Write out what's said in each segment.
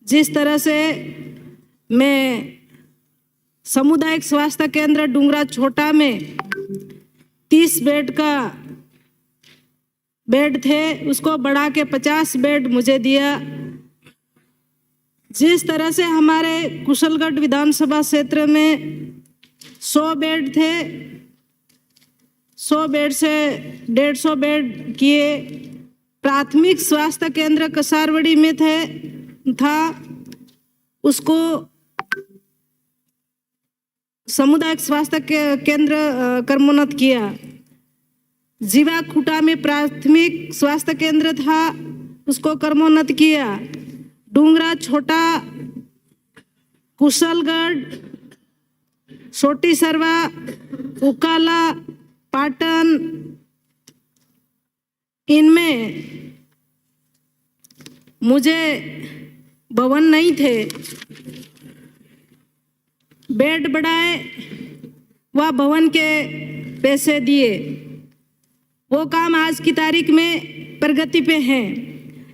जिस तरह से मैं सामुदायिक स्वास्थ्य केंद्र डूंगरा छोटा में 30 बेड का बेड थे, उसको बढ़ा के 50 बेड मुझे दिया। जिस तरह से हमारे कुशलगढ़ विधानसभा क्षेत्र में 100 बेड थे, 100 बेड से 150 बेड किए। प्राथमिक स्वास्थ्य केंद्र कसारवड़ी में था, उसको सामुदायिक स्वास्थ्य केंद्र क्रमोन्नत किया। जीवा खूटा में प्राथमिक स्वास्थ्य केंद्र था, उसको क्रमोन्नत किया। डूंगरा छोटा, कुशलगढ़, छोटी सरवा, उकाला, पाटन, इनमें मुझे भवन नहीं थे। बेड बढ़ाए व भवन के पैसे दिए, वो काम आज की तारीख में प्रगति पे है।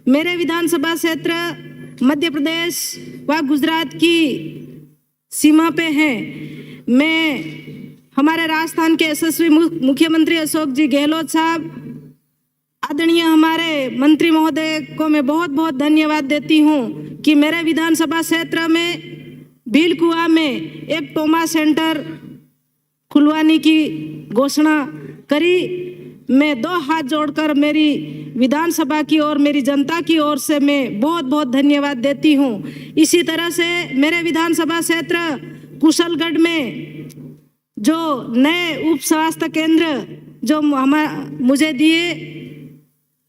मेरे विधानसभा क्षेत्र मध्य प्रदेश व गुजरात की सीमा पे है। मैं हमारे राजस्थान के यशस्वी मुख्यमंत्री अशोक जी गहलोत साहब, आदरणीय हमारे मंत्री महोदय को मैं बहुत बहुत धन्यवाद देती हूँ कि मेरे विधानसभा क्षेत्र में भीलकुआ में एक ट्रॉमा सेंटर खुलवाने की घोषणा करी। मैं 2 हाथ जोड़कर मेरी विधानसभा की और मेरी जनता की ओर से मैं बहुत बहुत धन्यवाद देती हूँ। इसी तरह से मेरे विधानसभा क्षेत्र कुशलगढ़ में जो नए उप स्वास्थ्य केंद्र जो मुझे दिए,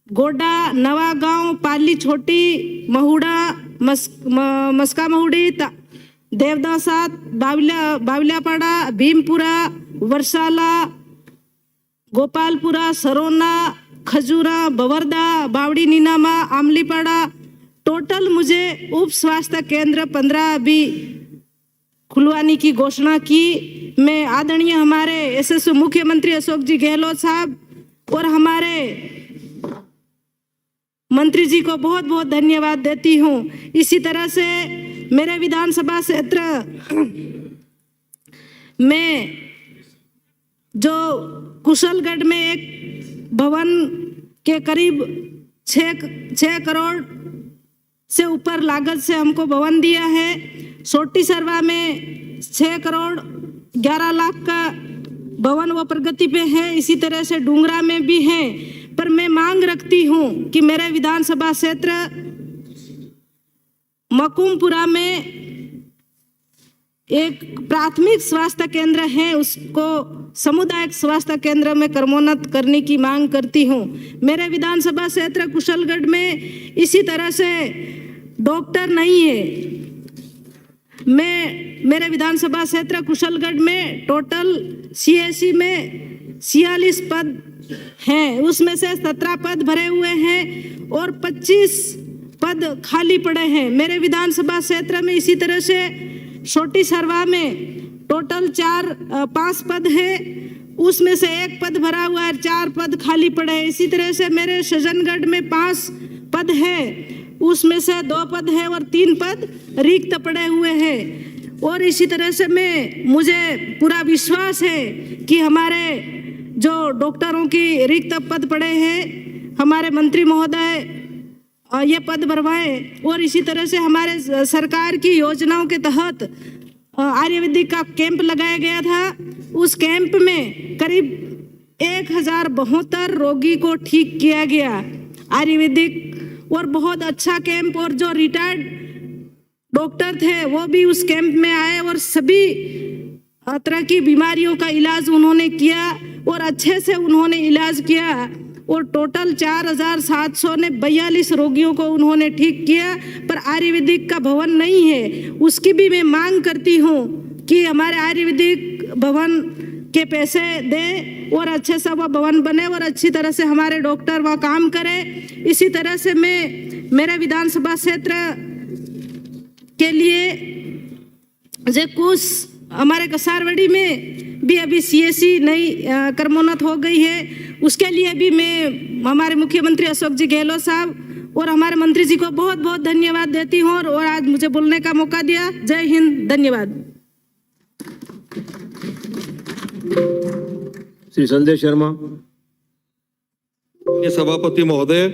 गोड्डा, नवागांव, पाली छोटी, महुड़ा, मस्का महुड़ी, देवदासात, बावलियापाड़ा, भीमपुरा, वर्षाला, गोपालपुरा, सरोना, खजूरा, बवर्दा, बावड़ी नीनामा, आमलीपाड़ा, टोटल मुझे उप स्वास्थ्य केंद्र 15 अभी खुलवाने की घोषणा की। मैं आदरणीय हमारे यशस्वी मुख्यमंत्री अशोक जी गहलोत साहब और हमारे मंत्री जी को बहुत बहुत धन्यवाद देती हूँ। इसी तरह से मेरे विधानसभा क्षेत्र में जो कुशलगढ़ में एक भवन के करीब 6 करोड़ से ऊपर लागत से हमको भवन दिया है। छोटी सरवा में 6 करोड़ 11 लाख का भवन वो प्रगति पे है। इसी तरह से डूंगरा में भी है। पर मैं मांग रखती हूँ कि मेरे विधानसभा क्षेत्र मकुमपुरा में एक प्राथमिक स्वास्थ्य केंद्र है, उसको सामुदायिक स्वास्थ्य केंद्र में क्रमोन्नत करने की मांग करती हूँ। मेरे विधानसभा क्षेत्र कुशलगढ़ में इसी तरह से डॉक्टर नहीं है। मेरे विधानसभा क्षेत्र कुशलगढ़ में टोटल CSC में 46 पद हैं, उसमें से 17 पद भरे हुए हैं और 25 पद खाली पड़े हैं। मेरे विधानसभा क्षेत्र में इसी तरह से छोटी सरवा में टोटल 5 पद है, उसमें से 1 पद भरा हुआ है, 4 पद खाली पड़े हैं। इसी तरह से मेरे सज्जनगढ़ में 5 पद है, उसमें से 2 पद है और 3 पद रिक्त पड़े हुए हैं। और इसी तरह से मुझे पूरा विश्वास है कि हमारे जो डॉक्टरों की रिक्त पद पड़े हैं, हमारे मंत्री महोदय ये पद भरवाएं। और इसी तरह से हमारे सरकार की योजनाओं के तहत आयुर्वेदिक का कैंप लगाया गया था। उस कैंप में करीब 1072 रोगी को ठीक किया गया आयुर्वेदिक, और बहुत अच्छा कैंप। और जो रिटायर्ड डॉक्टर थे वो भी उस कैंप में आए और सभी तरह की बीमारियों का इलाज उन्होंने किया और अच्छे से उन्होंने इलाज किया। और टोटल 4742 रोगियों को उन्होंने ठीक किया। पर आयुर्वेदिक का भवन नहीं है, उसकी भी मैं मांग करती हूँ कि हमारे आयुर्वेदिक भवन के पैसे दे और अच्छे से वह भवन बने और अच्छी तरह से हमारे डॉक्टर वहाँ काम करें। इसी तरह से मैं मेरे विधानसभा क्षेत्र के लिए जो कुछ हमारे कसारवड़ी में भी अभी CSC नई क्रमोन्नत हो गई है, उसके लिए भी मैं हमारे मुख्यमंत्री अशोक जी गहलोत साहब और हमारे मंत्री जी को बहुत बहुत धन्यवाद देती हूँ और आज मुझे बोलने का मौका दिया। जय हिंद, धन्यवाद। श्री संजय शर्मा। सभापति महोदय,